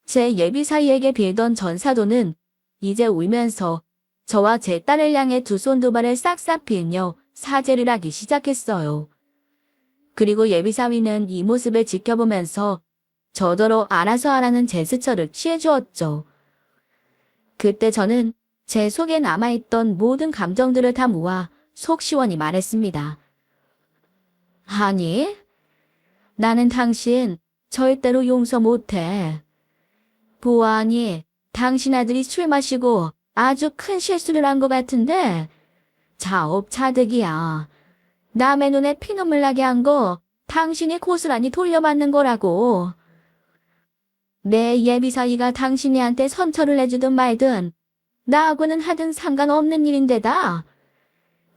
제 예비사위에게 빌던 전 사돈은 이제 울면서 저와 제 딸을 향해 두 손 두 발을 싹싹 빌며 사죄를 하기 시작했어요. 그리고 예비사위는 이 모습을 지켜보면서 저더러 알아서 하라는 제스처를 취해주었죠. 그때 저는 제 속에 남아있던 모든 감정들을 다 모아 속 시원히 말했습니다. 아니, 나는 당신 절대로 용서 못해. 보아하니 당신 아들이 술 마시고 아주 큰 실수를 한 것 같은데 자업자득이야. 남의 눈에 피눈물 나게 한 거 당신이 고스란히 돌려받는 거라고. 내 예비사위가 당신이한테 선처를 해주든 말든 나하고는 하든 상관없는 일인데다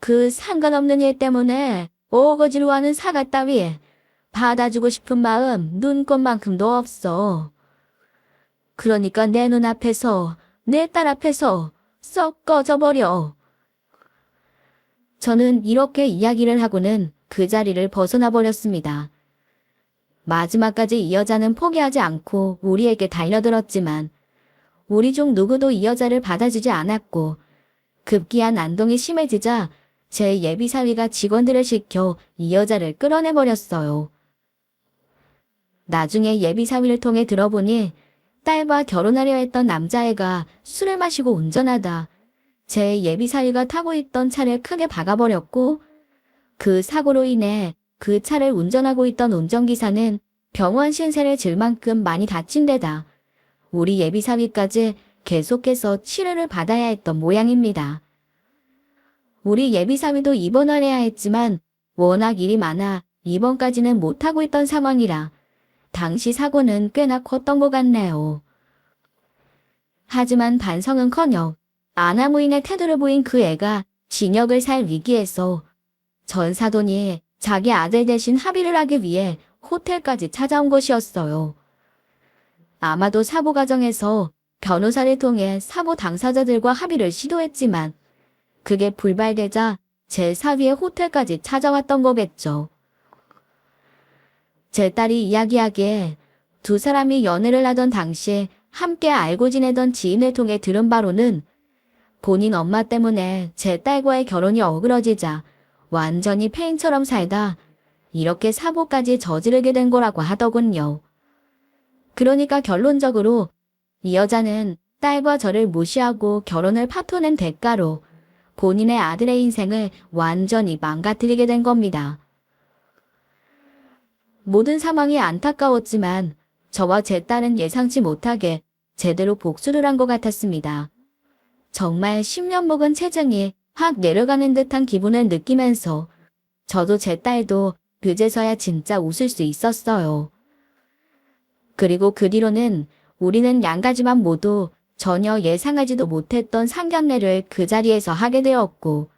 그 상관없는 일 때문에 오거지로 하는 사과 따위 받아주고 싶은 마음 눈꽃만큼도 없어. 그러니까 내 눈앞에서 내 딸 앞에서 썩 꺼져버려. 저는 이렇게 이야기를 하고는 그 자리를 벗어나 버렸습니다. 마지막까지 이 여자는 포기하지 않고 우리에게 달려들었지만 우리 중 누구도 이 여자를 받아주지 않았고 급기야 난동이 심해지자 제 예비사위가 직원들을 시켜 이 여자를 끌어내버렸어요. 나중에 예비사위를 통해 들어보니 딸과 결혼하려 했던 남자애가 술을 마시고 운전하다 제 예비사위가 타고 있던 차를 크게 박아버렸고 그 사고로 인해 그 차를 운전하고 있던 운전기사는 병원 신세를 질 만큼 많이 다친 데다 우리 예비사위까지 계속해서 치료를 받아야 했던 모양입니다. 우리 예비사위도 입원을 해야 했지만 워낙 일이 많아 입원까지는 못하고 있던 상황이라 당시 사고는 꽤나 컸던 것 같네요. 하지만 반성은커녕 아나무인의 태도를 보인 그 애가 징역을 살 위기에서 전 사돈이 자기 아들 대신 합의를 하기 위해 호텔까지 찾아온 것이었어요. 아마도 사보 과정에서 변호사를 통해 사보 당사자들과 합의를 시도했지만 그게 불발되자 제4위의 호텔까지 찾아왔던 거겠죠. 제 딸이 이야기하기에 두 사람이 연애를 하던 당시에 함께 알고 지내던 지인을 통해 들은 바로는 본인 엄마 때문에 제 딸과의 결혼이 어그러지자 완전히 폐인처럼 살다 이렇게 사고까지 저지르게 된 거라고 하더군요. 그러니까 결론적으로 이 여자는 딸과 저를 무시하고 결혼을 파토낸 대가로 본인의 아들의 인생을 완전히 망가뜨리게 된 겁니다. 모든 상황이 안타까웠지만 저와 제 딸은 예상치 못하게 제대로 복수를 한 것 같았습니다. 정말 10년 묵은 체증이 확 내려가는 듯한 기분을 느끼면서 저도 제 딸도 그제서야 진짜 웃을 수 있었어요. 그리고 그 뒤로는 우리는 양가지만 모두 전혀 예상하지도 못했던 상견례를 그 자리에서 하게 되었고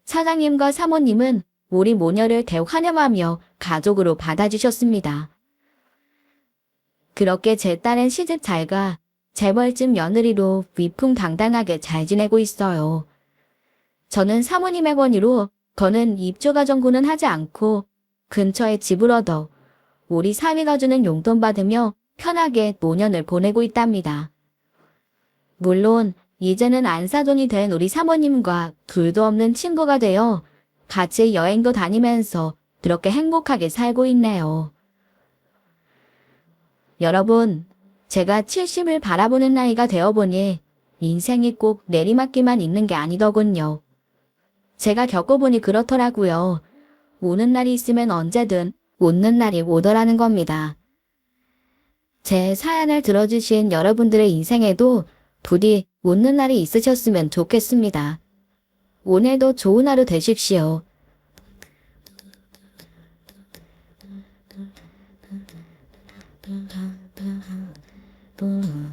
사장님과 사모님은 우리 모녀를 대환영하며 가족으로 받아주셨습니다. 그렇게 제 딸은 시집 잘가 재벌집 며느리로 위풍당당하게 잘 지내고 있어요. 저는 사모님의 권유로 저는 입주가정구는 하지 않고 근처에 집을 얻어 우리 사위가 주는 용돈 받으며 편하게 노년을 보내고 있답니다. 물론 이제는 안사돈이 된 우리 사모님과 둘도 없는 친구가 되어 같이 여행도 다니면서 그렇게 행복하게 살고 있네요. 여러분, 제가 70을 바라보는 나이가 되어보니 인생이 꼭 내리막길만 있는 게 아니더군요. 제가 겪어보니 그렇더라고요. 우는 날이 있으면 언제든 웃는 날이 오더라는 겁니다. 제 사연을 들어주신 여러분들의 인생에도 부디 웃는 날이 있으셨으면 좋겠습니다. 오늘도 좋은 하루 되십시오. 음.